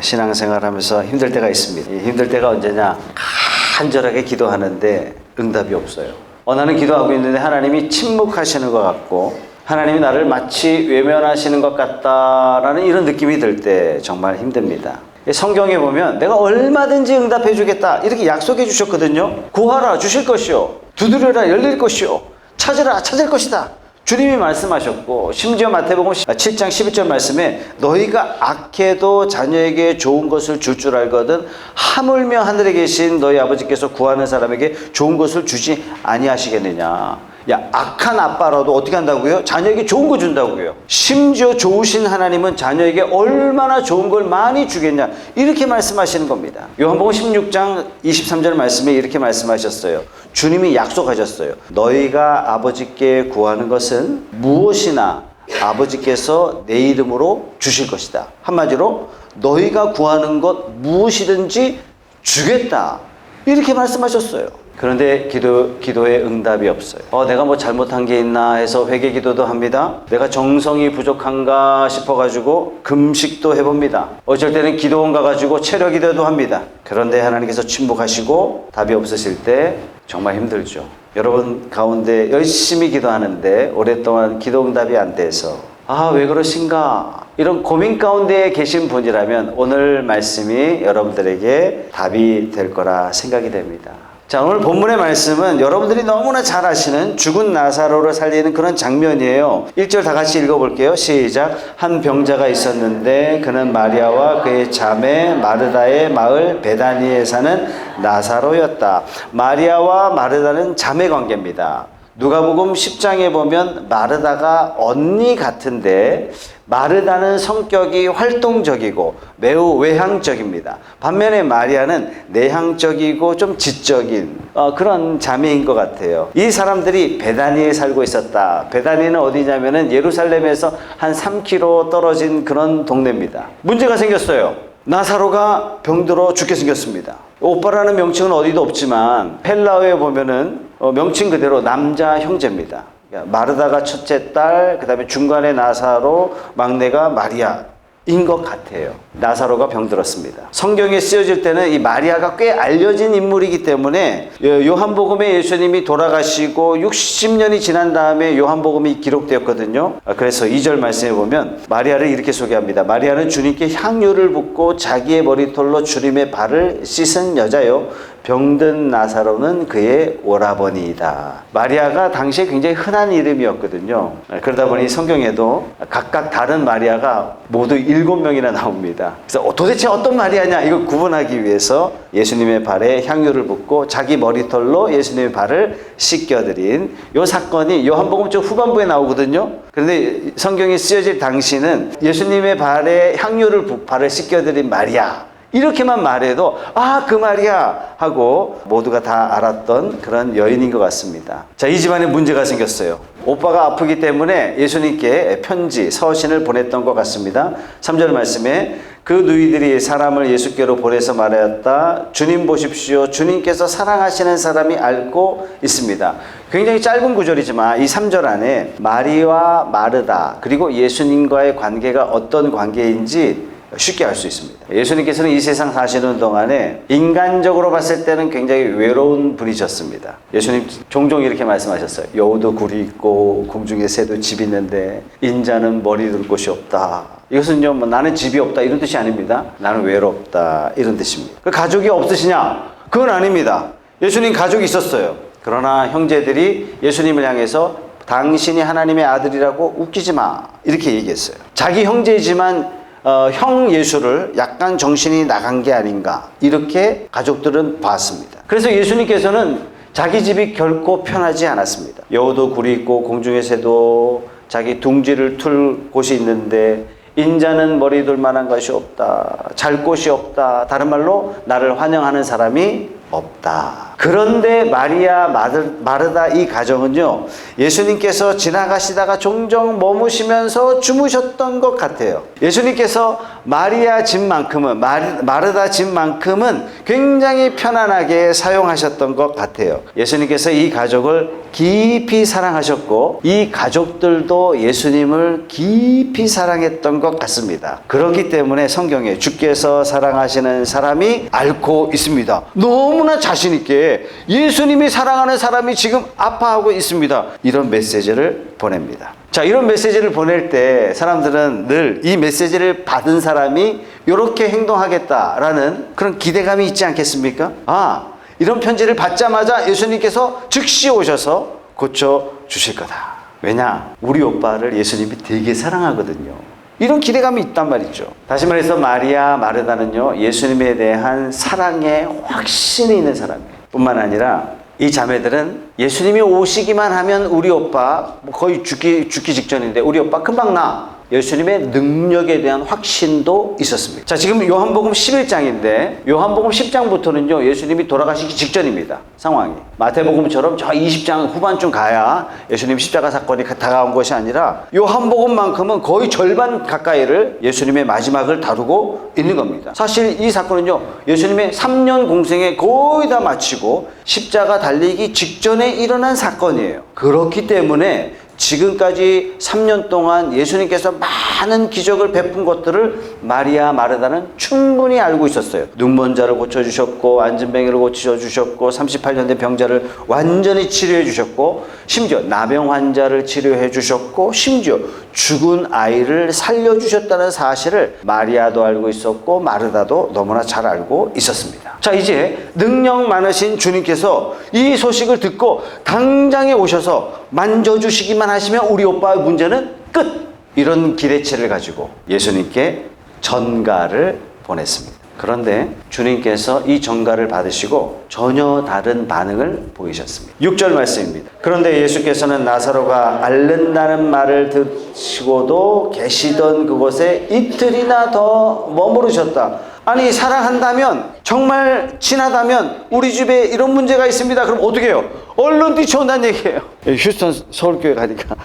신앙생활하면서 힘들 때가 있습니다. 힘들 때가 언제냐? 간절하게 기도하는데 응답이 없어요. 나는 기도하고 있는데 하나님이 침묵하시는 것 같고 하나님이 나를 마치 외면하시는 것 같다라는 이런 느낌이 들 때 정말 힘듭니다. 성경에 보면 내가 얼마든지 응답해 주겠다 이렇게 약속해 주셨거든요. 구하라 주실 것이요, 두드려라 열릴 것이요, 찾으라 찾을 것이다 주님이 말씀하셨고, 심지어 마태복음 7장 11절 말씀에 너희가 악해도 자녀에게 좋은 것을 줄 알거든 하물며 하늘에 계신 너희 아버지께서 구하는 사람에게 좋은 것을 주지 아니하시겠느냐. 악한 아빠라도 어떻게 한다고요? 자녀에게 좋은 거 준다고요. 심지어 좋으신 하나님은 자녀에게 얼마나 좋은 걸 많이 주겠냐 이렇게 말씀하시는 겁니다. 요한복음 16장 23절 말씀에 이렇게 말씀하셨어요. 주님이 약속하셨어요. 너희가 아버지께 구하는 것은 무엇이나 아버지께서 내 이름으로 주실 것이다. 한마디로 너희가 구하는 것 무엇이든지 주겠다 이렇게 말씀하셨어요. 그런데 기도에 응답이 없어요. 내가 뭐 잘못한 게 있나 해서 회개 기도도 합니다. 내가 정성이 부족한가 싶어가지고 금식도 해봅니다. 어쩔 때는 기도원 가가지고 체력 기도도 합니다. 그런데 하나님께서 침묵하시고 답이 없으실 때 정말 힘들죠. 여러분 가운데 열심히 기도하는데 오랫동안 기도 응답이 안 돼서 왜 그러신가 이런 고민 가운데 계신 분이라면 오늘 말씀이 여러분들에게 답이 될 거라 생각이 됩니다. 자, 오늘 본문의 말씀은 여러분들이 너무나 잘 아시는 죽은 나사로를 살리는 그런 장면이에요. 1절 다 같이 읽어볼게요. 시작. 한 병자가 있었는데 그는 마리아와 그의 자매 마르다의 마을 베다니에 사는 나사로였다. 마리아와 마르다는 자매 관계입니다. 누가복음 10장에 보면 마르다가 언니 같은데 마르다는 성격이 활동적이고 매우 외향적입니다. 반면에 마리아는 내향적이고 좀 지적인 그런 자매인 것 같아요. 이 사람들이 베다니에 살고 있었다. 베다니는 어디냐면은 예루살렘에서 한 3km 떨어진 그런 동네입니다. 문제가 생겼어요. 나사로가 병들어 죽게 생겼습니다. 오빠라는 명칭은 어디도 없지만 헬라어에 보면은 명칭 그대로 남자 형제입니다. 마르다가 첫째 딸, 그 다음에 중간에 나사로, 막내가 마리아인 것 같아요. 나사로가 병들었습니다. 성경에 쓰여질 때는 이 마리아가 꽤 알려진 인물이기 때문에 요한복음에 예수님이 돌아가시고 60년이 지난 다음에 요한복음이 기록되었거든요. 그래서 2절 말씀에 보면 마리아를 이렇게 소개합니다. 마리아는 주님께 향유를 붓고 자기의 머리털로 주님의 발을 씻은 여자요, 병든 나사로는 그의 오라버니이다. 마리아가 당시에 굉장히 흔한 이름이었거든요. 그러다 보니 성경에도 각각 다른 마리아가 모두 7명이나 나옵니다. 그래서 도대체 어떤 마리아냐 이걸 구분하기 위해서 예수님의 발에 향유를 붓고 자기 머리털로 예수님의 발을 씻겨드린 이 사건이 요한복음 쪽 후반부에 나오거든요. 그런데 성경이 쓰여질 당시는 예수님의 발에 발을 씻겨드린 마리아 이렇게만 말해도 그 마리아 하고 모두가 다 알았던 그런 여인인 것 같습니다. 자, 이 집안에 문제가 생겼어요. 오빠가 아프기 때문에 예수님께 편지, 서신을 보냈던 것 같습니다. 3절 말씀에 그 누이들이 사람을 예수께로 보내서 말하였다. 주님 보십시오. 주님께서 사랑하시는 사람이 앓고 있습니다. 굉장히 짧은 구절이지만 이 3절 안에 마리와 마르다 그리고 예수님과의 관계가 어떤 관계인지 쉽게 알 수 있습니다. 예수님께서는 이 세상 사시는 동안에 인간적으로 봤을 때는 굉장히 외로운 분이셨습니다. 예수님 종종 이렇게 말씀하셨어요. 여우도 굴이 있고 공중에 새도 집이 있는데 인자는 머리 둘 곳이 없다. 이것은요, 나는 집이 없다 이런 뜻이 아닙니다. 나는 외롭다 이런 뜻입니다. 그 가족이 없으시냐? 그건 아닙니다. 예수님 가족이 있었어요. 그러나 형제들이 예수님을 향해서 당신이 하나님의 아들이라고 웃기지 마 이렇게 얘기했어요. 자기 형제이지만 형 예수를 약간 정신이 나간 게 아닌가 이렇게 가족들은 봤습니다. 그래서 예수님께서는 자기 집이 결코 편하지 않았습니다. 여우도 굴이 있고 공중의 새도 자기 둥지를 틀 곳이 있는데 인자는 머리 둘 만한 것이 없다. 잘 곳이 없다. 다른 말로 나를 환영하는 사람이 없다. 그런데 마리아 마르다 이 가정은요, 예수님께서 지나가시다가 종종 머무시면서 주무셨던 것 같아요. 예수님께서 마리아 집만큼은, 마르다 집만큼은 굉장히 편안하게 사용하셨던 것 같아요. 예수님께서 이 가족을 깊이 사랑하셨고 이 가족들도 예수님을 깊이 사랑했던 것 같습니다. 그렇기 때문에 성경에 주께서 사랑하시는 사람이 앓고 있습니다, 너무나 자신 있게 예수님이 사랑하는 사람이 지금 아파하고 있습니다, 이런 메시지를 보냅니다. 자, 이런 메시지를 보낼 때 사람들은 늘 이 메시지를 받은 사람이 이렇게 행동하겠다라는 그런 기대감이 있지 않겠습니까? 이런 편지를 받자마자 예수님께서 즉시 오셔서 고쳐주실 거다. 왜냐? 우리 오빠를 예수님이 되게 사랑하거든요. 이런 기대감이 있단 말이죠. 다시 말해서 마리아 마르다는요, 예수님에 대한 사랑에 확신이 있는 사람이에요. 뿐만 아니라 이 자매들은 예수님이 오시기만 하면 우리 오빠 거의 죽기 직전인데 우리 오빠 금방 나, 예수님의 능력에 대한 확신도 있었습니다. 자, 지금 요한복음 11장인데 요한복음 10장부터는요 예수님이 돌아가시기 직전입니다, 상황이. 마태복음처럼 저 20장 후반쯤 가야 예수님 십자가 사건이 다가온 것이 아니라 요한복음만큼은 거의 절반 가까이를 예수님의 마지막을 다루고 있는 겁니다. 사실 이 사건은요 예수님의 3년 공생에 거의 다 마치고 십자가 달리기 직전에 일어난 사건이에요. 그렇기 때문에 지금까지 3년 동안 예수님께서 많은 기적을 베푼 것들을 마리아 마르다는 충분히 알고 있었어요. 눈먼 자를 고쳐주셨고 안진뱅이를 고쳐주셨고 38년 된 병자를 완전히 치료해 주셨고 심지어 나병 환자를 치료해 주셨고 심지어 죽은 아이를 살려주셨다는 사실을 마리아도 알고 있었고 마르다도 너무나 잘 알고 있었습니다. 자, 이제 능력 많으신 주님께서 이 소식을 듣고 당장에 오셔서 만져주시기만 하시면 우리 오빠의 문제는 끝! 이런 기대치를 가지고 예수님께 전가를 보냈습니다. 그런데 주님께서 이 전가를 받으시고 전혀 다른 반응을 보이셨습니다. 6절 말씀입니다. 그런데 예수께서는 나사로가 앓는다는 말을 듣시고도 계시던 그곳에 이틀이나 더 머무르셨다. 아니, 사랑한다면, 정말 친하다면 우리 집에 이런 문제가 있습니다. 그럼 어떻게 해요? 얼른 뛰쳐온다는 얘기예요. 휴스턴 서울교회 가니까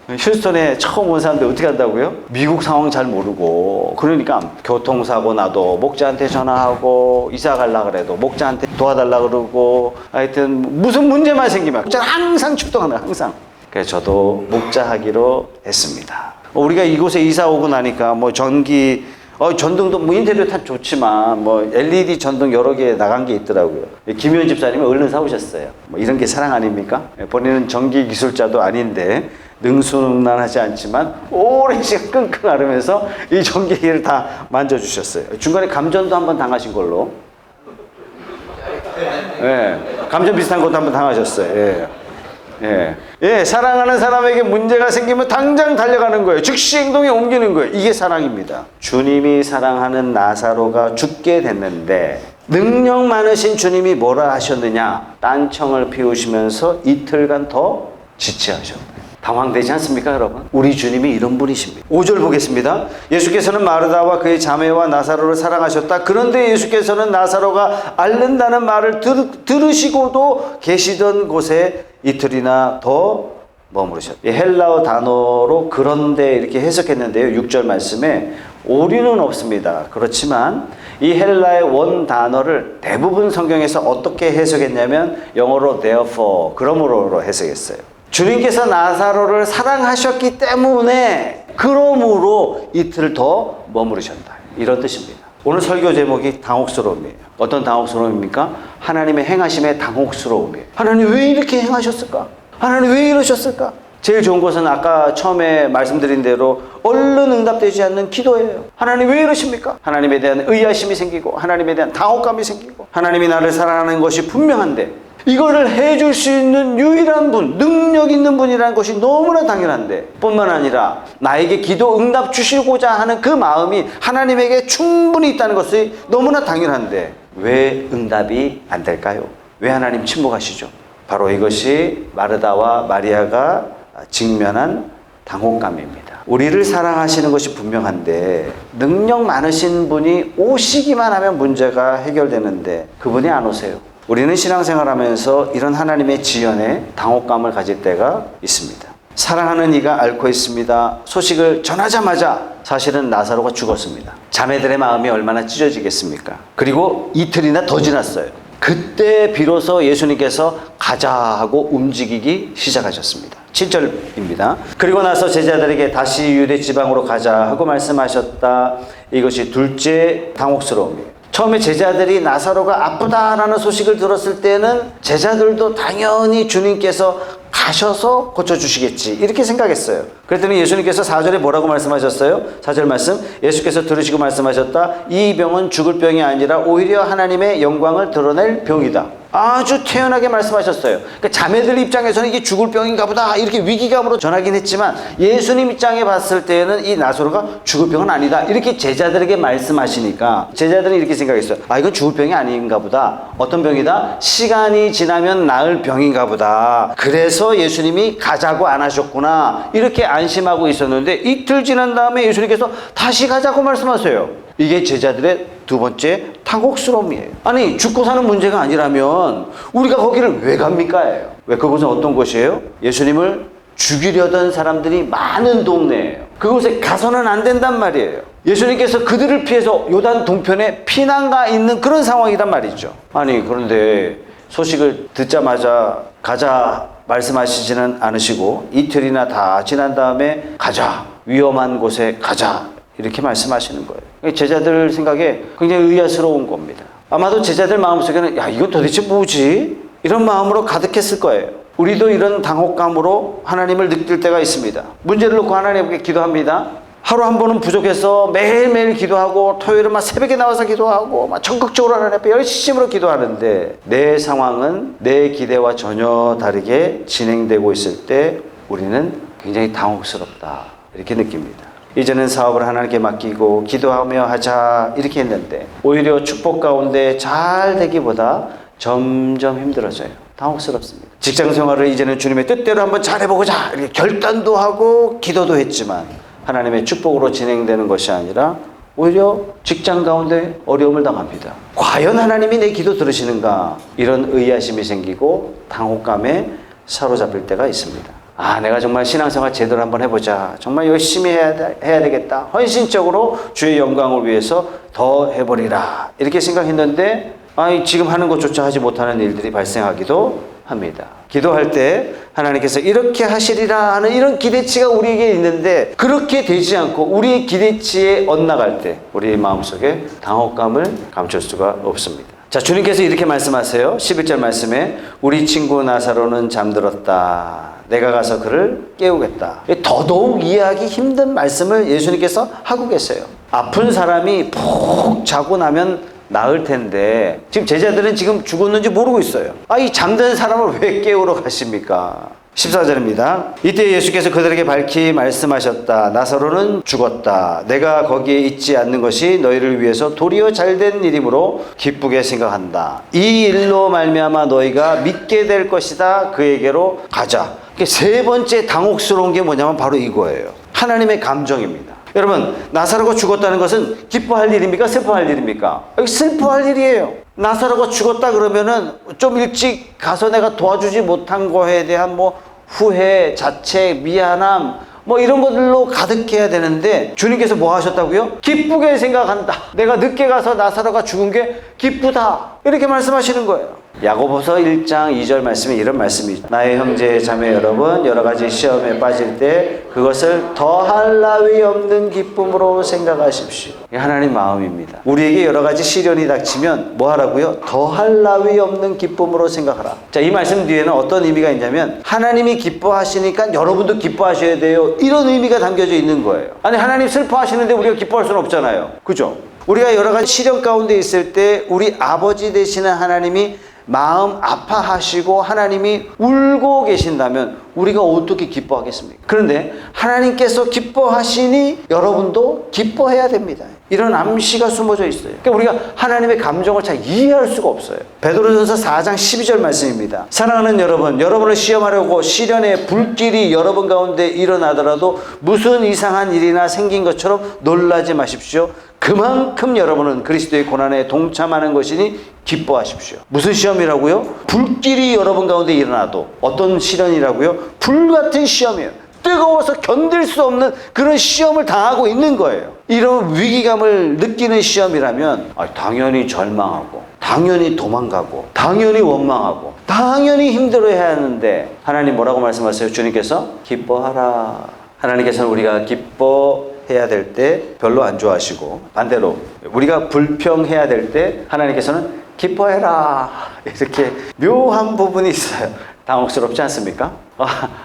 휴스턴에 처음 온 사람들 어떻게 한다고요? 미국 상황 잘 모르고, 그러니까 교통사고 나도 목자한테 전화하고, 이사 가려고 그래도 목자한테 도와달라 그러고, 하여튼 무슨 문제만 생기면 목자는 항상 출동하는, 항상. 그래서 저도 목자하기로 했습니다. 우리가 이곳에 이사 오고 나니까 뭐 전기 전등도 뭐 인테리어 참 좋지만 뭐 LED 전등 여러 개 나간 게 있더라고요. 김효연 집사님이 얼른 사오셨어요. 뭐 이런 게 사랑 아닙니까? 본인은 전기 기술자도 아닌데 능수능란하지 않지만 오랜 시간 끙끙 앓으면서 이 전기기를 다 만져주셨어요. 중간에 감전도 한번 당하신 걸로. 예, 감전 비슷한 것도 한번 당하셨어요. 사랑하는 사람에게 문제가 생기면 당장 달려가는 거예요. 즉시 행동에 옮기는 거예요. 이게 사랑입니다. 주님이 사랑하는 나사로가 죽게 됐는데 능력 많으신 주님이 뭐라 하셨느냐? 딴청을 피우시면서 이틀간 더 지체하셨어요. 당황되지 않습니까, 여러분? 우리 주님이 이런 분이십니다. 5절 보겠습니다. 예수께서는 마르다와 그의 자매와 나사로를 사랑하셨다. 그런데 예수께서는 나사로가 앓는다는 말을 들으시고도 계시던 곳에 이틀이나 더 머무르셨다. 헬라어 단어로 그런데 이렇게 해석했는데요. 6절 말씀에 오류는 없습니다. 그렇지만 이 헬라의 원 단어를 대부분 성경에서 어떻게 해석했냐면 영어로 therefore, 그러므로로 해석했어요. 주님께서 나사로를 사랑하셨기 때문에 그러므로 이틀 더 머무르셨다, 이런 뜻입니다. 오늘 설교 제목이 당혹스러움이에요. 어떤 당혹스러움입니까? 하나님의 행하심의 당혹스러움이에요. 하나님 왜 이렇게 행하셨을까? 하나님 왜 이러셨을까? 제일 좋은 것은 아까 처음에 말씀드린 대로 얼른 응답되지 않는 기도예요. 하나님 왜 이러십니까? 하나님에 대한 의아심이 생기고 하나님에 대한 당혹감이 생기고 하나님이 나를 사랑하는 것이 분명한데 이거를 해줄 수 있는 유일한 분, 능력 있는 분이라는 것이 너무나 당연한데, 뿐만 아니라 나에게 기도 응답 주시고자 하는 그 마음이 하나님에게 충분히 있다는 것이 너무나 당연한데 왜 응답이 안 될까요? 왜 하나님 침묵하시죠? 바로 이것이 마르다와 마리아가 직면한 당혹감입니다. 우리를 사랑하시는 것이 분명한데 능력 많으신 분이 오시기만 하면 문제가 해결되는데 그분이 안 오세요. 우리는 신앙생활하면서 이런 하나님의 지연에 당혹감을 가질 때가 있습니다. 사랑하는 이가 앓고 있습니다. 소식을 전하자마자 사실은 나사로가 죽었습니다. 자매들의 마음이 얼마나 찢어지겠습니까? 그리고 이틀이나 더 지났어요. 그때 비로소 예수님께서 가자 하고 움직이기 시작하셨습니다. 7절입니다. 그리고 나서 제자들에게 다시 유대 지방으로 가자 하고 말씀하셨다. 이것이 둘째 당혹스러움이에요. 처음에 제자들이 나사로가 아프다라는 소식을 들었을 때는 제자들도 당연히 주님께서 가셔서 고쳐주시겠지 이렇게 생각했어요. 그랬더니 예수님께서 4절에 뭐라고 말씀하셨어요? 4절 말씀, 예수께서 들으시고 말씀하셨다. 이 병은 죽을 병이 아니라 오히려 하나님의 영광을 드러낼 병이다. 아주 태연하게 말씀하셨어요. 그러니까 자매들 입장에서는 이게 죽을 병인가 보다 이렇게 위기감으로 전하긴 했지만 예수님 입장에 봤을 때에는 이 나사로가 죽을 병은 아니다 이렇게 제자들에게 말씀하시니까 제자들은 이렇게 생각했어요. 아, 이건 죽을 병이 아닌가 보다. 어떤 병이다? 시간이 지나면 나을 병인가 보다. 그래서 예수님이 가자고 안 하셨구나 이렇게 안심하고 있었는데 이틀 지난 다음에 예수님께서 다시 가자고 말씀하세요. 이게 제자들의 두 번째 당혹스러움이에요. 아니, 죽고 사는 문제가 아니라면 우리가 거기를 왜 갑니까? 왜 그곳은 어떤 곳이에요? 예수님을 죽이려던 사람들이 많은 동네예요. 그곳에 가서는 안 된단 말이에요. 예수님께서 그들을 피해서 요단 동편에 피난가 있는 그런 상황이란 말이죠. 아니, 그런데 소식을 듣자마자 가자 말씀하시지는 않으시고 이틀이나 다 지난 다음에 가자, 위험한 곳에 가자 이렇게 말씀하시는 거예요. 제자들 생각에 굉장히 의아스러운 겁니다. 아마도 제자들 마음속에는 야, 이건 도대체 뭐지? 이런 마음으로 가득했을 거예요. 우리도 이런 당혹감으로 하나님을 느낄 때가 있습니다. 문제를 놓고 하나님께 기도합니다. 하루 한 번은 부족해서 매일매일 기도하고 토요일은 막 새벽에 나와서 기도하고 막 적극적으로 하나님 앞에 열심으로 기도하는데 내 상황은 내 기대와 전혀 다르게 진행되고 있을 때 우리는 굉장히 당혹스럽다 이렇게 느낍니다. 이제는 사업을 하나님께 맡기고 기도하며 하자 이렇게 했는데 오히려 축복 가운데 잘 되기보다 점점 힘들어져요. 당혹스럽습니다. 직장 생활을 이제는 주님의 뜻대로 한번 잘해보고자 이렇게 결단도 하고 기도도 했지만 하나님의 축복으로 진행되는 것이 아니라 오히려 직장 가운데 어려움을 당합니다. 과연 하나님이 내 기도 들으시는가? 이런 의아심이 생기고 당혹감에 사로잡힐 때가 있습니다. 아, 내가 정말 신앙생활 제대로 한번 해보자. 정말 열심히 해야 되겠다. 헌신적으로 주의 영광을 위해서 더 해버리라. 이렇게 생각했는데 지금 하는 것조차 하지 못하는 일들이 발생하기도 합니다. 기도할 때 하나님께서 이렇게 하시리라 하는 이런 기대치가 우리에게 있는데 그렇게 되지 않고 우리의 기대치에 엇나갈 때 우리 마음속에 당혹감을 감출 수가 없습니다. 자, 주님께서 이렇게 말씀하세요. 11절 말씀에 우리 친구 나사로는 잠들었다. 내가 가서 그를 깨우겠다. 더더욱 이해하기 힘든 말씀을 예수님께서 하고 계세요. 아픈 사람이 푹 자고 나면 나을 텐데 지금 제자들은 지금 죽었는지 모르고 있어요. 이 잠든 사람을 왜 깨우러 가십니까? 14절입니다. 이때 예수께서 그들에게 밝히 말씀하셨다. 나사로는 죽었다. 내가 거기에 있지 않는 것이 너희를 위해서 도리어 잘된 일이므로 기쁘게 생각한다. 이 일로 말미암아 너희가 믿게 될 것이다. 그에게로 가자. 세 번째 당혹스러운 게 뭐냐면 바로 이거예요. 하나님의 감정입니다. 여러분, 나사로가 죽었다는 것은 기뻐할 일입니까? 슬퍼할 일입니까? 슬퍼할 일이에요. 나사로가 죽었다 그러면은 좀 일찍 가서 내가 도와주지 못한 거에 대한 후회, 자책, 미안함 이런 것들로 가득해야 되는데 주님께서 뭐 하셨다고요? 기쁘게 생각한다. 내가 늦게 가서 나사로가 죽은 게 기쁘다. 이렇게 말씀하시는 거예요. 야고보서 1장 2절 말씀에 이런 말씀이 있죠. 나의 형제 자매 여러분, 여러 가지 시험에 빠질 때 그것을 더할 나위 없는 기쁨으로 생각하십시오. 이게 하나님 마음입니다. 우리에게 여러 가지 시련이 닥치면 뭐 하라고요? 더할 나위 없는 기쁨으로 생각하라. 자, 이 말씀 뒤에는 어떤 의미가 있냐면 하나님이 기뻐하시니까 여러분도 기뻐하셔야 돼요. 이런 의미가 담겨져 있는 거예요. 아니, 하나님 슬퍼하시는데 우리가 기뻐할 수는 없잖아요. 그죠? 우리가 여러 가지 시련 가운데 있을 때 우리 아버지 되시는 하나님이 마음 아파하시고 하나님이 울고 계신다면 우리가 어떻게 기뻐하겠습니까? 그런데 하나님께서 기뻐하시니 여러분도 기뻐해야 됩니다. 이런 암시가 숨어져 있어요. 그러니까 우리가 하나님의 감정을 잘 이해할 수가 없어요. 베드로전서 4장 12절 말씀입니다. 사랑하는 여러분, 여러분을 시험하려고 시련의 불길이 여러분 가운데 일어나더라도 무슨 이상한 일이나 생긴 것처럼 놀라지 마십시오. 그만큼 여러분은 그리스도의 고난에 동참하는 것이니 기뻐하십시오. 무슨 시험이라고요? 불길이 여러분 가운데 일어나도 어떤 시련이라고요? 불같은 시험이에요. 뜨거워서 견딜 수 없는 그런 시험을 당하고 있는 거예요. 이런 위기감을 느끼는 시험이라면 당연히 절망하고, 당연히 도망가고, 당연히 원망하고, 당연히 힘들어해야 하는데 하나님 뭐라고 말씀하세요? 주님께서 기뻐하라. 하나님께서는 우리가 기뻐해야 될 때 별로 안 좋아하시고, 반대로 우리가 불평해야 될 때 하나님께서는 기뻐해라. 이렇게 묘한 부분이 있어요. 당혹스럽지 않습니까?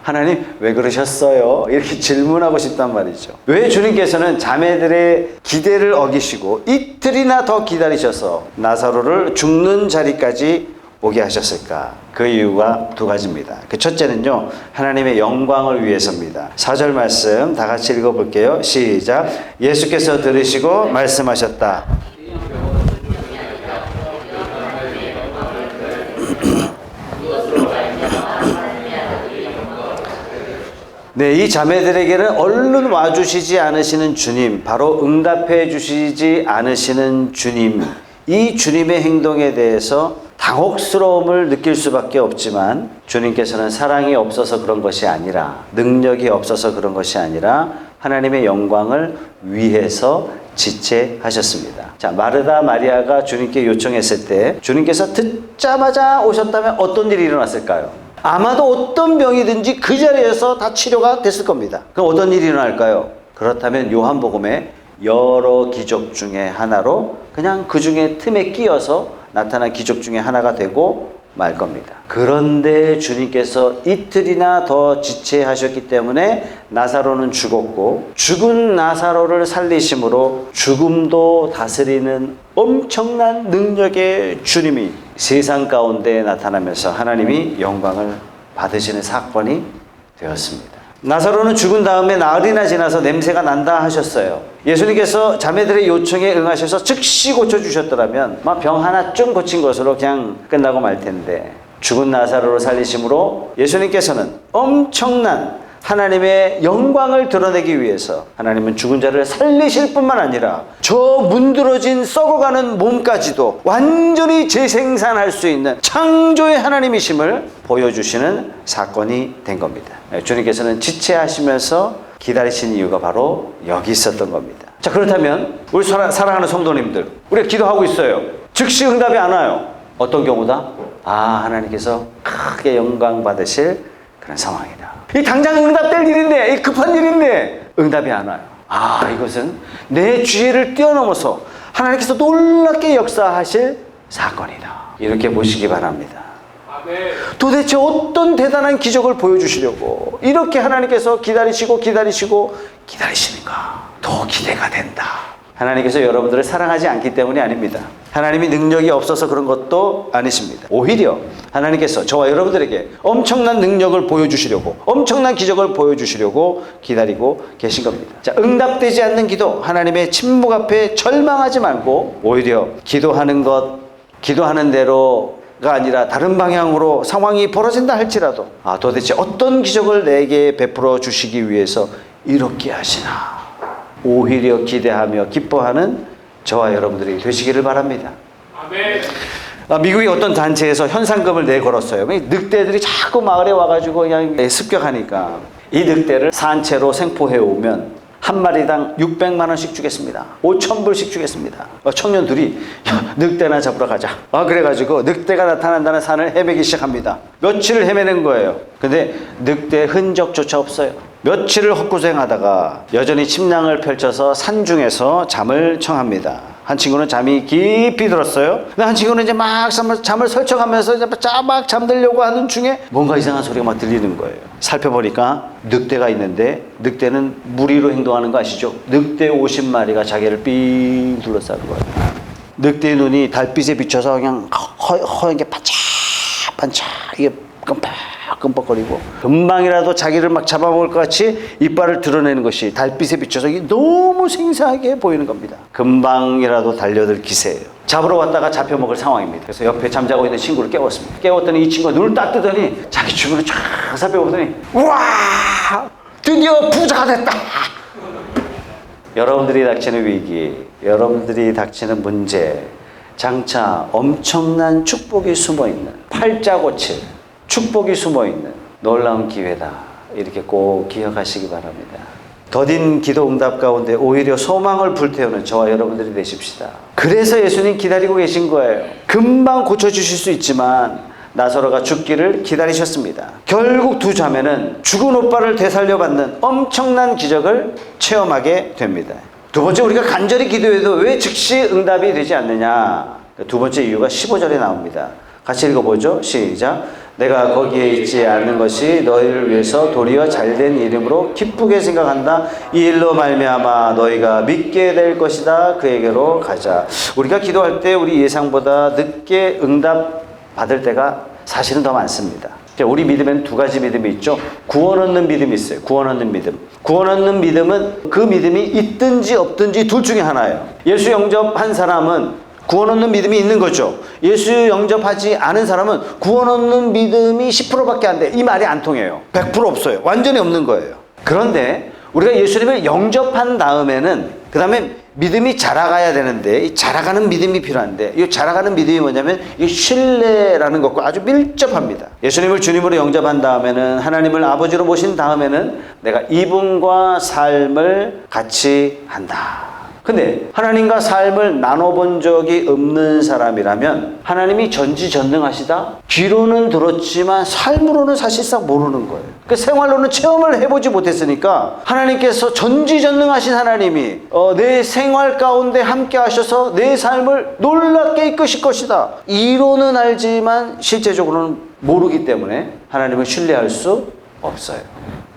하나님 왜 그러셨어요? 이렇게 질문하고 싶단 말이죠. 왜 주님께서는 자매들의 기대를 어기시고 이틀이나 더 기다리셔서 나사로를 죽는 자리까지 오게 하셨을까? 그 이유가 두 가지입니다. 그 첫째는요, 하나님의 영광을 위해서입니다. 4절 말씀 다 같이 읽어볼게요. 시작. 예수께서 들으시고 말씀하셨다. 네, 이 자매들에게는 얼른 와주시지 않으시는 주님, 바로 응답해 주시지 않으시는 주님, 이 주님의 행동에 대해서 당혹스러움을 느낄 수밖에 없지만 주님께서는 사랑이 없어서 그런 것이 아니라, 능력이 없어서 그런 것이 아니라 하나님의 영광을 위해서 지체하셨습니다. 자, 마르다 마리아가 주님께 요청했을 때 주님께서 듣자마자 오셨다면 어떤 일이 일어났을까요? 아마도 어떤 병이든지 그 자리에서 다 치료가 됐을 겁니다. 그럼 어떤 일이 일어날까요? 그렇다면 요한복음의 여러 기적 중에 하나로 그냥 그 중에 틈에 끼어서 나타난 기적 중에 하나가 되고 말 겁니다. 그런데 주님께서 이틀이나 더 지체하셨기 때문에 나사로는 죽었고, 죽은 나사로를 살리심으로 죽음도 다스리는 엄청난 능력의 주님이 세상 가운데 나타나면서 하나님이 영광을 받으시는 사건이 되었습니다. 나사로는 죽은 다음에 나흘이나 지나서 냄새가 난다 하셨어요. 예수님께서 자매들의 요청에 응하셔서 즉시 고쳐주셨더라면 병 하나쯤 고친 것으로 그냥 끝나고 말 텐데, 죽은 나사로를 살리심으로 예수님께서는 엄청난 하나님의 영광을 드러내기 위해서 하나님은 죽은 자를 살리실 뿐만 아니라 저 문드러진 썩어가는 몸까지도 완전히 재생산할 수 있는 창조의 하나님이심을 보여주시는 사건이 된 겁니다. 주님께서는 지체하시면서 기다리신 이유가 바로 여기 있었던 겁니다. 자, 그렇다면 우리 사랑하는 성도님들, 우리가 기도하고 있어요. 즉시 응답이 안 와요. 어떤 경우다? 하나님께서 크게 영광 받으실 그런 상황이다. 이 당장 응답될 일인데, 이 급한 일인데 응답이 안 와요. 이것은 내 지혜를 뛰어넘어서 하나님께서 놀랍게 역사하실 사건이다. 이렇게 보시기 바랍니다. 도대체 어떤 대단한 기적을 보여주시려고 이렇게 하나님께서 기다리시는가? 더 기대가 된다. 하나님께서 여러분들을 사랑하지 않기 때문이 아닙니다. 하나님이 능력이 없어서 그런 것도 아니십니다. 오히려 하나님께서 저와 여러분들에게 엄청난 능력을 보여주시려고, 엄청난 기적을 보여주시려고 기다리고 계신 겁니다. 자, 응답되지 않는 기도, 하나님의 침묵 앞에 절망하지 말고 오히려 기도하는 대로가 아니라 다른 방향으로 상황이 벌어진다 할지라도 도대체 어떤 기적을 내게 베풀어 주시기 위해서 이렇게 하시나, 오히려 기대하며 기뻐하는 저와 여러분들이 되시기를 바랍니다. 아멘. 미국의 어떤 단체에서 현상금을 내걸었어요. 늑대들이 자꾸 마을에 와가지고 그냥 습격하니까 이 늑대를 산채로 생포해 오면 한 마리당 600만 원씩 주겠습니다. 5,000불씩 주겠습니다. 청년 둘이 늑대나 잡으러 가자. 그래가지고 늑대가 나타난다는 산을 헤매기 시작합니다. 며칠을 헤매는 거예요. 근데 늑대 흔적조차 없어요. 며칠을 헛고생하다가 여전히 침낭을 펼쳐서 산중에서 잠을 청합니다. 한 친구는 잠이 깊이 들었어요. 근데 한 친구는 이제 막 잠을 설쳐가면서 막 잠들려고 하는 중에 뭔가 이상한 소리가 막 들리는 거예요. 살펴보니까 늑대가 있는데, 늑대는 무리로 행동하는 거 아시죠? 늑대 50마리가 자기를 삥 둘러싸는 거예요. 늑대의 눈이 달빛에 비춰서 그냥 허연 게 반짝반짝, 이게 끔뻑끔뻑거리고 금방이라도 자기를 막 잡아먹을 것 같이 이빨을 드러내는 것이 달빛에 비춰서 이게 너무 생생하게 보이는 겁니다. 금방이라도 달려들 기세예요. 잡으러 왔다가 잡혀먹을 상황입니다. 그래서 옆에 잠자고 있는 친구를 깨웠습니다. 깨웠더니 이 친구가 눈을 딱 뜨더니 자기 주변을 쫙 살펴보더니 우와! 드디어 부자가 됐다! 여러분들이 닥치는 위기, 여러분들이 닥치는 문제, 장차 엄청난 축복이 숨어있는, 팔자고칠 축복이 숨어있는 놀라운 기회다. 이렇게 꼭 기억하시기 바랍니다. 더딘 기도 응답 가운데 오히려 소망을 불태우는 저와 여러분들이 되십시다. 그래서 예수님 기다리고 계신 거예요. 금방 고쳐주실 수 있지만 나사로가 죽기를 기다리셨습니다. 결국 두 자매는 죽은 오빠를 되살려받는 엄청난 기적을 체험하게 됩니다. 두 번째, 우리가 간절히 기도해도 왜 즉시 응답이 되지 않느냐? 두 번째 이유가 15절에 나옵니다. 같이 읽어보죠. 시작. 내가 거기에 있지 않는 것이 너희를 위해서 도리어 잘된 이름으로 기쁘게 생각한다. 이 일로 말미암아 너희가 믿게 될 것이다. 그에게로 가자. 우리가 기도할 때 우리 예상보다 늦게 응답 받을 때가 사실은 더 많습니다. 우리 믿음에는 두 가지 믿음이 있죠. 구원 얻는 믿음이 있어요. 구원 얻는 믿음. 구원 얻는 믿음은 그 믿음이 있든지 없든지 둘 중에 하나예요. 예수 영접한 사람은 구원 얻는 믿음이 있는 거죠. 예수 영접하지 않은 사람은 구원 얻는 믿음이 10%밖에 안 돼. 이 말이 안 통해요. 100% 없어요. 완전히 없는 거예요. 그런데 우리가 예수님을 영접한 다음에는 그 다음에 믿음이 자라가야 되는데 이 자라가는 믿음이 필요한데 이 자라가는 믿음이 뭐냐면 이 신뢰라는 것과 아주 밀접합니다. 예수님을 주님으로 영접한 다음에는 하나님을 아버지로 모신 다음에는 내가 이분과 삶을 같이 한다. 근데 하나님과 삶을 나눠본 적이 없는 사람이라면 하나님이 전지전능하시다? 귀로는 들었지만 삶으로는 사실상 모르는 거예요. 그 생활로는 체험을 해보지 못했으니까 하나님께서 전지전능하신 하나님이 내 생활 가운데 함께 하셔서 내 삶을 놀랍게 이끄실 것이다. 이로는 알지만 실제적으로는 모르기 때문에 하나님을 신뢰할 수 없어요.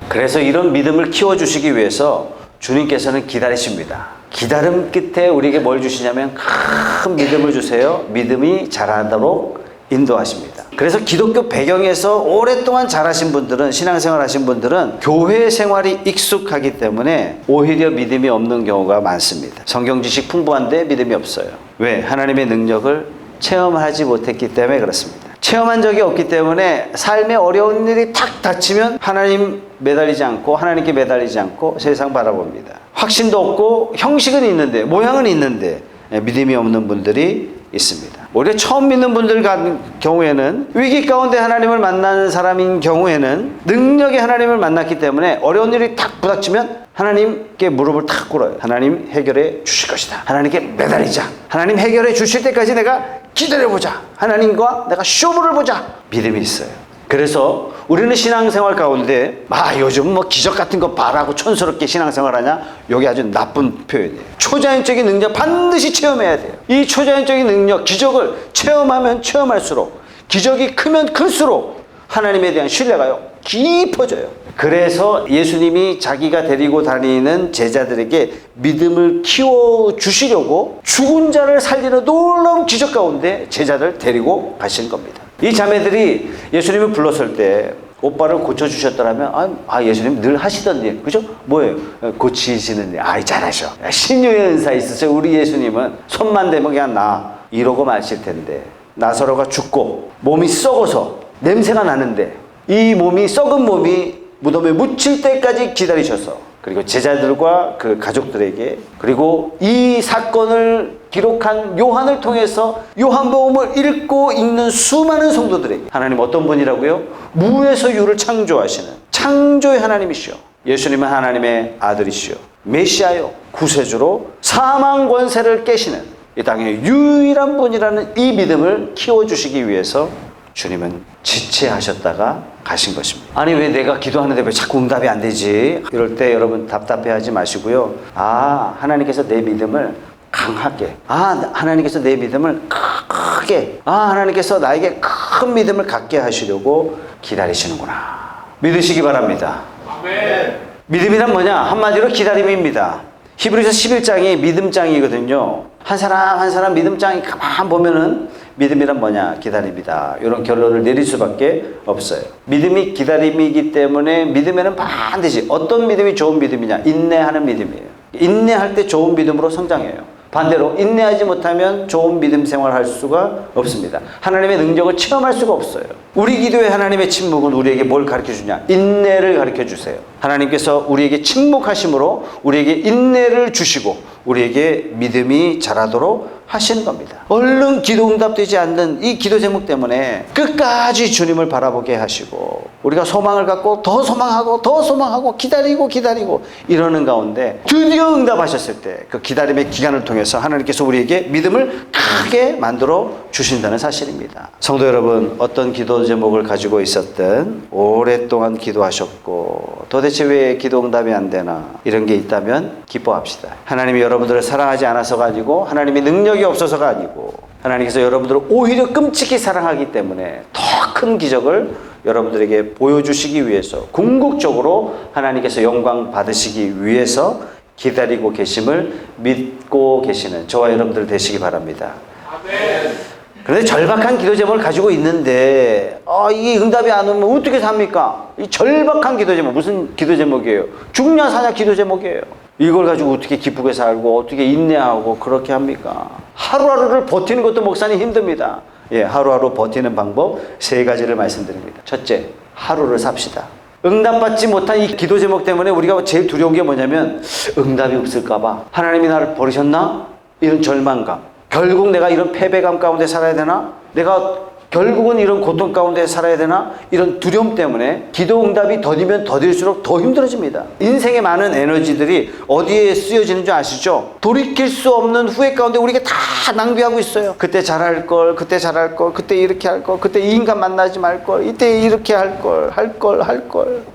그래서 이런 믿음을 키워주시기 위해서 주님께서는 기다리십니다. 기다림 끝에 우리에게 뭘 주시냐면 큰 믿음을 주세요. 믿음이 자라도록 인도하십니다. 그래서 기독교 배경에서 오랫동안 자라신 분들은, 신앙생활 하신 분들은 교회 생활이 익숙하기 때문에 오히려 믿음이 없는 경우가 많습니다. 성경 지식 풍부한데 믿음이 없어요. 왜? 하나님의 능력을 체험하지 못했기 때문에 그렇습니다. 체험한 적이 없기 때문에 삶에 어려운 일이 탁 닥치면 하나님 매달리지 않고 하나님께 매달리지 않고 세상 바라봅니다. 확신도 없고 형식은 있는데 모양은 있는데 믿음이 없는 분들이 있습니다. 오히려 처음 믿는 분들 같은 경우에는 위기 가운데 하나님을 만난 사람인 경우에는 능력의 하나님을 만났기 때문에 어려운 일이 탁 부닥치면 하나님께 무릎을 탁 꿇어요. 하나님 해결해 주실 것이다. 하나님께 매달리자. 하나님 해결해 주실 때까지 내가 기다려보자. 하나님과 내가 쇼부를 보자. 믿음이 있어요. 그래서 우리는 신앙생활 가운데 요즘 뭐 기적 같은 거 바라고 촌스럽게 신앙생활하냐? 여기 아주 나쁜 표현이에요. 초자연적인 능력 반드시 체험해야 돼요. 이 초자연적인 능력, 기적을 체험하면 체험할수록 기적이 크면 클수록 하나님에 대한 신뢰가요 깊어져요. 그래서 예수님이 자기가 데리고 다니는 제자들에게 믿음을 키워주시려고 죽은 자를 살리는 놀라운 기적 가운데 제자들 데리고 가신 겁니다. 이 자매들이 예수님을 불렀을 때 오빠를 고쳐주셨더라면 예수님 늘 하시던 일, 그죠? 뭐예요? 고치시는 일. 잘하셔. 신유의 은사 있으세요. 우리 예수님은 손만 대면 그냥 나 이러고 마실 텐데 나사로가 죽고 몸이 썩어서 냄새가 나는데 이 몸이 썩은 몸이 무덤에 묻힐 때까지 기다리셔서 그리고 제자들과 그 가족들에게 그리고 이 사건을 기록한 요한을 통해서 요한복음을 읽고 읽는 수많은 성도들에게 하나님 어떤 분이라고요? 무에서 유를 창조하시는 창조의 하나님이시오. 예수님은 하나님의 아들이시오. 메시아요. 구세주로 사망 권세를 깨시는 이 땅의 유일한 분이라는 이 믿음을 키워주시기 위해서 주님은 지체하셨다가 가신 것입니다. 아니 왜 내가 기도하는데 왜 자꾸 응답이 안 되지? 이럴 때 여러분 답답해하지 마시고요. 하나님께서 내 믿음을 강하게, 하나님께서 내 믿음을 크게, 하나님께서 나에게 큰 믿음을 갖게 하시려고 기다리시는구나. 믿으시기 바랍니다. 아멘. 믿음이란 뭐냐? 한마디로 기다림입니다. 히브리서 11장이 믿음장이거든요. 한 사람 한 사람 믿음장이 가만 보면은 믿음이란 뭐냐? 기다림이다. 이런 결론을 내릴 수밖에 없어요. 믿음이 기다림이기 때문에 믿음에는 반드시 어떤 믿음이 좋은 믿음이냐? 인내하는 믿음이에요. 인내할 때 좋은 믿음으로 성장해요. 반대로 인내하지 못하면 좋은 믿음 생활할 수가 없습니다. 하나님의 능력을 체험할 수가 없어요. 우리 기도에 하나님의 침묵은 우리에게 뭘 가르쳐 주냐? 인내를 가르쳐 주세요. 하나님께서 우리에게 침묵하심으로 우리에게 인내를 주시고 우리에게 믿음이 자라도록 하시는 겁니다. 얼른 기도 응답되지 않는 이 기도 제목 때문에 끝까지 주님을 바라보게 하시고 우리가 소망을 갖고 더 소망하고 더 소망하고 기다리고 이러는 가운데 드디어 응답하셨을 때 그 기다림의 기간을 통해서 하나님께서 우리에게 믿음을 크게 만들어 주신다는 사실입니다. 성도 여러분, 어떤 기도 제목을 가지고 있었든 오랫동안 기도하셨고 도대체 왜 기도 응답이 안 되나 이런 게 있다면 기뻐합시다. 하나님이 여러분들을 사랑하지 않아서가 아니고 하나님의 능력이 없어서가 아니고 하나님께서 여러분들을 오히려 끔찍히 사랑하기 때문에 더 큰 기적을 여러분들에게 보여주시기 위해서 궁극적으로 하나님께서 영광 받으시기 위해서 기다리고 계심을 믿고 계시는 저와 여러분들 되시기 바랍니다. 그런데 절박한 기도 제목을 가지고 있는데 이게 응답이 안 오면 어떻게 삽니까? 이 절박한 기도 제목 무슨 기도 제목이에요? 죽냐 사냐 기도 제목이에요. 이걸 가지고 어떻게 기쁘게 살고 어떻게 인내하고 그렇게 합니까? 하루하루를 버티는 것도 목사님 힘듭니다. 하루하루 버티는 방법 3가지를 말씀드립니다. 첫째, 하루를 삽시다. 응답받지 못한 이 기도 제목 때문에 우리가 제일 두려운 게 뭐냐면 응답이 없을까 봐. 하나님이 나를 버리셨나? 이런 절망감. 결국 내가 이런 패배감 가운데 살아야 되나? 내가 결국은 이런 고통 가운데 살아야 되나? 이런 두려움 때문에 기도 응답이 더디면 더딜수록 더 힘들어집니다. 인생의 많은 에너지들이 어디에 쓰여지는 줄 아시죠? 돌이킬 수 없는 후회 가운데 우리가 다 낭비하고 있어요. 그때 잘할 걸, 그때 잘할 걸, 그때 이렇게 할 걸, 그때 이 인간 만나지 말 걸, 이때 이렇게 할 걸.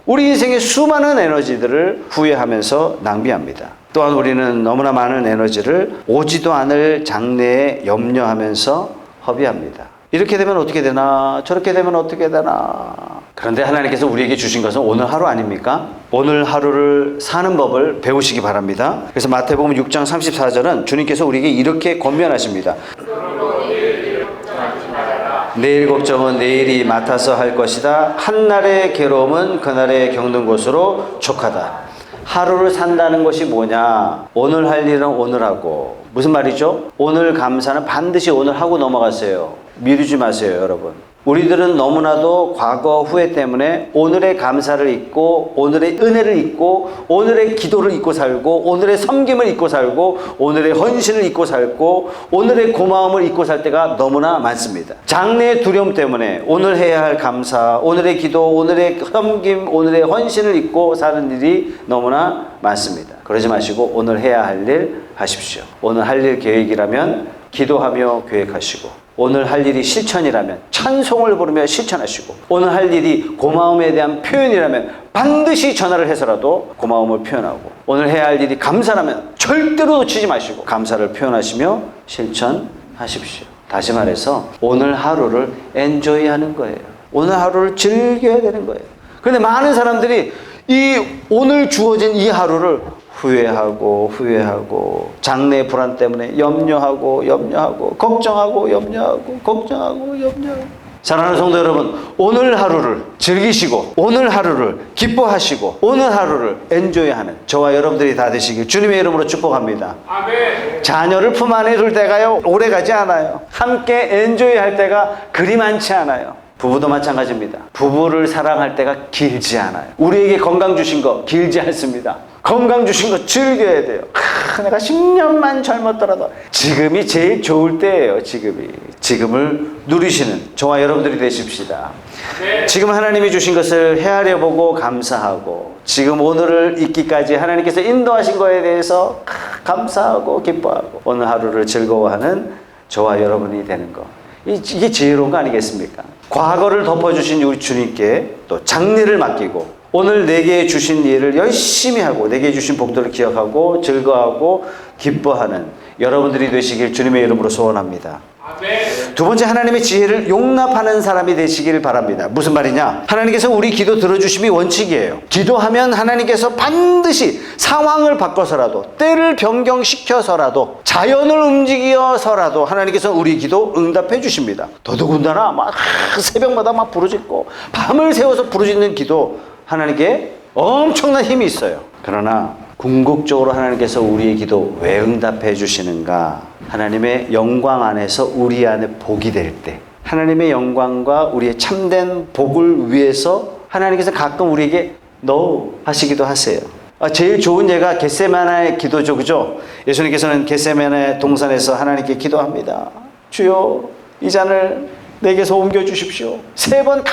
우리 인생의 수많은 에너지들을 후회하면서 낭비합니다. 또한 우리는 너무나 많은 에너지를 오지도 않을 장래에 염려하면서 허비합니다. 이렇게 되면 어떻게 되나 저렇게 되면 어떻게 되나. 그런데 하나님께서 우리에게 주신 것은 오늘 하루 아닙니까? 오늘 하루를 사는 법을 배우시기 바랍니다. 그래서 마태복음 6장 34절은 주님께서 우리에게 이렇게 권면하십니다. 내일 걱정은 내일이 맡아서 할 것이다. 한날의 괴로움은 그날의 겪는 것으로 족하다. 하루를 산다는 것이 뭐냐? 오늘 할 일은 오늘 하고. 무슨 말이죠? 오늘 감사는 반드시 오늘 하고 넘어가세요. 미루지 마세요, 여러분. 우리들은 너무나도 과거 후회 때문에 오늘의 감사를 잊고 오늘의 은혜를 잊고 오늘의 기도를 잊고 살고 오늘의 섬김을 잊고 살고 오늘의 헌신을 잊고 살고 오늘의 고마움을 잊고 살 때가 너무나 많습니다. 장래의 두려움 때문에 오늘 해야 할 감사, 오늘의 기도, 오늘의 섬김, 오늘의 헌신을 잊고 사는 일이 너무나 많습니다. 그러지 마시고 오늘 해야 할 일 하십시오. 오늘 할 일 계획이라면 기도하며 계획하시고 오늘 할 일이 실천이라면 찬송을 부르며 실천하시고 오늘 할 일이 고마움에 대한 표현이라면 반드시 전화를 해서라도 고마움을 표현하고 오늘 해야 할 일이 감사라면 절대로 놓치지 마시고 감사를 표현하시며 실천하십시오. 다시 말해서 오늘 하루를 엔조이하는 거예요. 오늘 하루를 즐겨야 되는 거예요. 그런데 많은 사람들이 이 오늘 주어진 이 하루를 후회하고 장래 불안 때문에 염려하고 걱정하고 사랑하는 성도 여러분, 오늘 하루를 즐기시고 오늘 하루를 기뻐하시고 오늘 하루를 엔조이하는 저와 여러분들이 다 되시길 주님의 이름으로 축복합니다. 아멘. 자녀를 품 안에 둘 때가요 오래가지 않아요. 함께 엔조이할 때가 그리 많지 않아요. 부부도 마찬가지입니다. 부부를 사랑할 때가 길지 않아요. 우리에게 건강 주신 거 길지 않습니다. 건강 주신 거 즐겨야 돼요. 내가 10년만 젊었더라도 지금이 제일 좋을 때예요. 지금을 누리시는 저와 여러분들이 되십시다. 네. 지금 하나님이 주신 것을 헤아려 보고 감사하고 지금 오늘을 있기까지 하나님께서 인도하신 거에 대해서 감사하고 기뻐하고 오늘 하루를 즐거워하는 저와 여러분이 되는 거, 이게 지혜로운 거 아니겠습니까? 과거를 덮어주신 우리 주님께 또 장래를 맡기고 오늘 내게 주신 일을 열심히 하고 내게 주신 복들을 기억하고 즐거워하고 기뻐하는 여러분들이 되시길 주님의 이름으로 소원합니다. 아멘. 두 번째, 하나님의 지혜를 용납하는 사람이 되시길 바랍니다. 무슨 말이냐? 하나님께서 우리 기도 들어주심이 원칙이에요. 기도하면 하나님께서 반드시 상황을 바꿔서라도 때를 변경시켜서라도 자연을 움직여서라도 하나님께서 우리 기도 응답해 주십니다. 더더군다나 막 새벽마다 막 부르짖고 밤을 새워서 부르짖는 기도, 하나님께 엄청난 힘이 있어요. 그러나 궁극적으로 하나님께서 우리의 기도 왜 응답해 주시는가? 하나님의 영광 안에서 우리 안에 복이 될 때, 하나님의 영광과 우리의 참된 복을 위해서 하나님께서 가끔 우리에게 no 하시기도 하세요. 제일 좋은 예가 겟세마네 기도죠, 그죠? 예수님께서는 겟세마네 동산에서 하나님께 기도합니다. 주여, 이 잔을 내게서 옮겨주십시오. 3번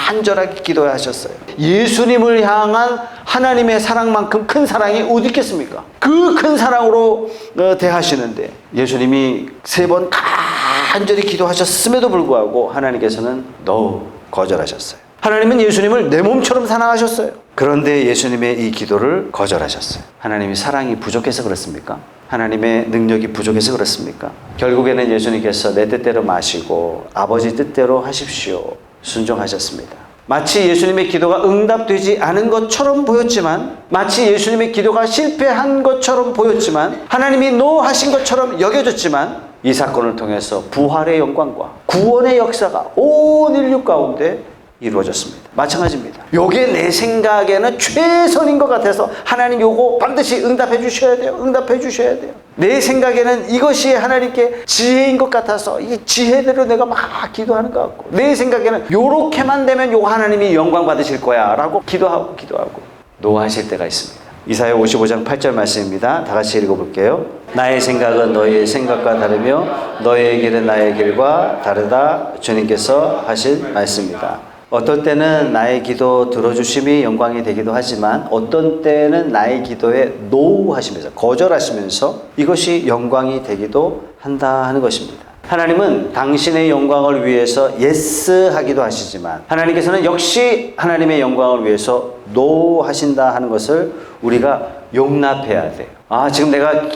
간절하게 기도하셨어요. 예수님을 향한 하나님의 사랑만큼 큰 사랑이 어디 있겠습니까? 그 큰 사랑으로 대하시는데 예수님이 3번 간절히 기도하셨음에도 불구하고 하나님께서는 no 거절하셨어요. 하나님은 예수님을 내 몸처럼 사랑하셨어요. 그런데 예수님의 이 기도를 거절하셨어요. 하나님이 사랑이 부족해서 그렇습니까? 하나님의 능력이 부족해서 그렇습니까? 결국에는 예수님께서 내 뜻대로 마시고 아버지 뜻대로 하십시오. 순종하셨습니다. 마치 예수님의 기도가 응답되지 않은 것처럼 보였지만, 마치 예수님의 기도가 실패한 것처럼 보였지만, 하나님이 노 하신 것처럼 여겨졌지만, 이 사건을 통해서 부활의 영광과 구원의 역사가 온 인류 가운데 이루어졌습니다. 마찬가지입니다. 요게 내 생각에는 최선인 것 같아서 하나님 요거 반드시 응답해 주셔야 돼요. 응답해 주셔야 돼요. 내 생각에는 이것이 하나님께 지혜인 것 같아서 이 지혜대로 내가 막 기도하는 것 같고, 내 생각에는 요렇게만 되면 요 하나님이 영광 받으실 거야 라고 기도하고 노하실 때가 있습니다. 이사야 55장 8절 말씀입니다. 다 같이 읽어볼게요. 나의 생각은 너희의 생각과 다르며 너희의 길은 나의 길과 다르다. 주님께서 하신 말씀입니다. 어떨 때는 나의 기도 들어주심이 영광이 되기도 하지만, 어떤 때는 나의 기도에 노 하시면서, 거절하시면서 이것이 영광이 되기도 한다 하는 것입니다. 하나님은 당신의 영광을 위해서 예스 하기도 하시지만, 하나님께서는 역시 하나님의 영광을 위해서 노 하신다 하는 것을 우리가 용납해야 돼요. 지금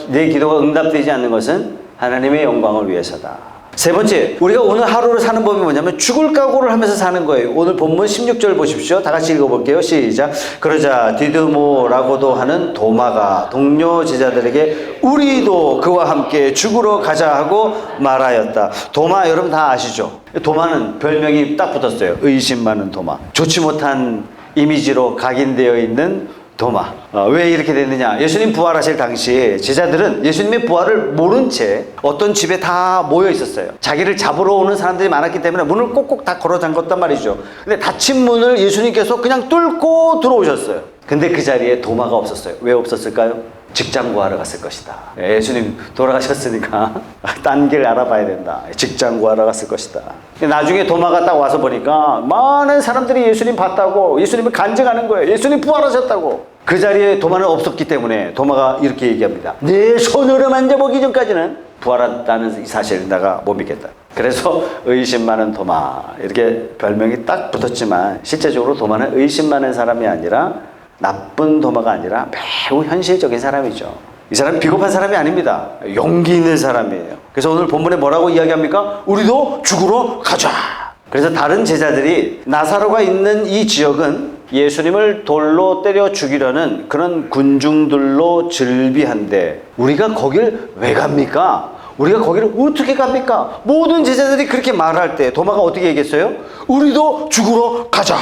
내 기도가 응답되지 않는 것은 하나님의 영광을 위해서다. 3번째, 우리가 오늘 하루를 사는 법이 뭐냐면 죽을 각오를 하면서 사는 거예요. 오늘 본문 16절 보십시오. 다 같이 읽어볼게요. 시작. 그러자 디드모라고도 하는 도마가 동료 제자들에게 우리도 그와 함께 죽으러 가자 하고 말하였다. 도마 여러분 다 아시죠? 도마는 별명이 딱 붙었어요. 의심 많은 도마. 좋지 못한 이미지로 각인되어 있는 도마. 왜 이렇게 됐느냐? 예수님 부활하실 당시에 제자들은 예수님의 부활을 모른 채 어떤 집에 다 모여 있었어요. 자기를 잡으러 오는 사람들이 많았기 때문에 문을 꼭꼭 다 걸어 잠궜단 말이죠. 근데 닫힌 문을 예수님께서 그냥 뚫고 들어오셨어요. 근데 그 자리에 도마가 없었어요. 왜 없었을까요? 직장 구하러 갔을 것이다. 예수님 돌아가셨으니까 딴 길 알아봐야 된다. 직장 구하러 갔을 것이다. 나중에 도마가 딱 와서 보니까 많은 사람들이 예수님 봤다고, 예수님을 간증하는 거예요. 예수님 부활하셨다고. 그 자리에 도마는 없었기 때문에 도마가 이렇게 얘기합니다. 내 손으로 만져보기 전까지는 부활했다는 사실을 내가 못 믿겠다. 그래서 의심 많은 도마, 이렇게 별명이 딱 붙었지만 실제적으로 도마는 의심 많은 사람이 아니라, 나쁜 도마가 아니라 매우 현실적인 사람이죠. 이 사람은 비겁한 사람이 아닙니다. 용기 있는 사람이에요. 그래서 오늘 본문에 뭐라고 이야기합니까? 우리도 죽으러 가자. 그래서 다른 제자들이 나사로가 있는 이 지역은 예수님을 돌로 때려 죽이려는 그런 군중들로 즐비한데, 우리가 거길 왜 갑니까? 우리가 거기를 어떻게 갑니까? 모든 제자들이 그렇게 말할 때 도마가 어떻게 얘기했어요? 우리도 죽으러 가자.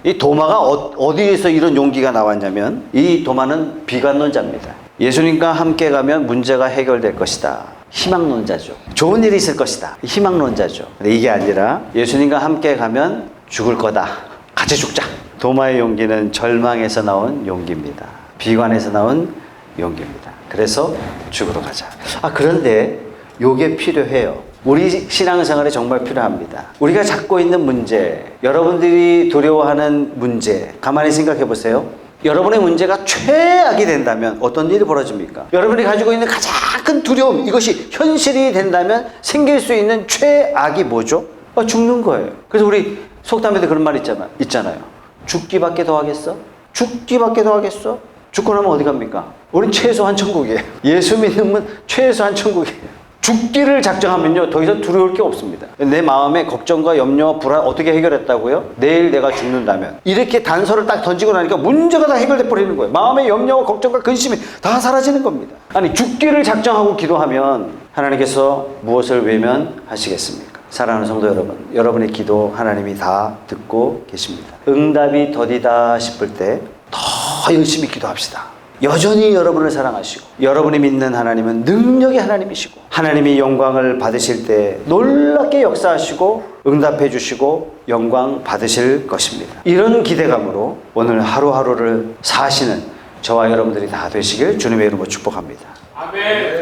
이 도마가 어디에서 이런 용기가 나왔냐면, 이 도마는 비관론자입니다. 예수님과 함께 가면 문제가 해결될 것이다. 희망론자죠. 좋은 일이 있을 것이다. 희망론자죠. 근데 이게 아니라 예수님과 함께 가면 죽을 거다. 같이 죽자. 도마의 용기는 절망에서 나온 용기입니다. 비관에서 나온 용기입니다. 그래서 죽으러 가자. 그런데 요게 필요해요. 우리 신앙생활에 정말 필요합니다. 우리가 잡고 있는 문제, 여러분들이 두려워하는 문제, 가만히 생각해 보세요. 여러분의 문제가 최악이 된다면 어떤 일이 벌어집니까? 여러분이 가지고 있는 가장 큰 두려움, 이것이 현실이 된다면 생길 수 있는 최악이 뭐죠? 죽는 거예요. 그래서 우리 속담에도 그런 말 있잖아요. 죽기밖에 더 하겠어? 죽기밖에 더 하겠어? 죽고 나면 어디 갑니까? 우린 최소한 천국이에요. 예수 믿으면 최소한 천국이에요. 죽기를 작정하면요, 더 이상 두려울 게 없습니다. 내 마음의 걱정과 염려와 불안 어떻게 해결했다고요? 내일 내가 죽는다면. 이렇게 단서를 딱 던지고 나니까 문제가 다 해결돼 버리는 거예요. 마음의 염려와 걱정과 근심이 다 사라지는 겁니다. 아니, 죽기를 작정하고 기도하면 하나님께서 무엇을 외면하시겠습니까? 사랑하는 성도 여러분, 여러분의 기도 하나님이 다 듣고 계십니다. 응답이 더디다 싶을 때 더 열심히 기도합시다. 여전히 여러분을 사랑하시고 여러분이 믿는 하나님은 능력의 하나님이시고 하나님이 영광을 받으실 때 놀랍게 역사하시고 응답해 주시고 영광 받으실 것입니다. 이런 기대감으로 오늘 하루하루를 사시는 저와 여러분들이 다 되시길 주님의 이름으로 축복합니다. 아멘.